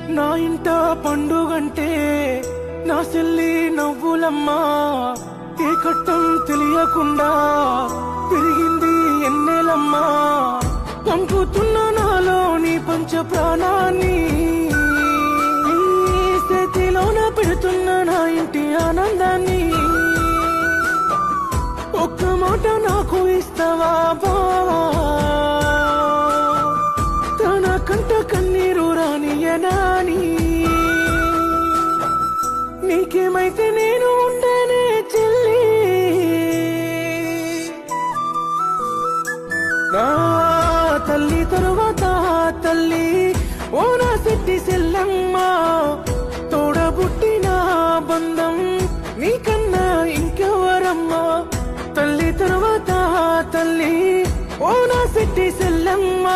నా ఇంట పండుగంటే నా చెల్లి నవ్వులమ్మా. ఏ కట్టం తెలియకుండా పెరిగింది ఎన్నెలమ్మా. పంపుతున్న నాలోని పంచ ప్రాణాన్ని చేతిలోన పెడుతున్న నా ఇంటి ఆనందాన్ని. ఒక్క మాట నాకు ఇస్తావా బావా, తన కంట కన్నీరు రానియనాని. నీకేమైతే నేను ఉండనే చెల్లి. నా తల్లి తరువాత తల్లి ఓ నా సిట్టి సెల్లమ్మ. తోడబుట్టిన బంధం నీకన్నా ఇంకెవరమ్మా. తల్లి తరువాత తల్లి ఓ నా సిట్టి సెల్లమ్మ.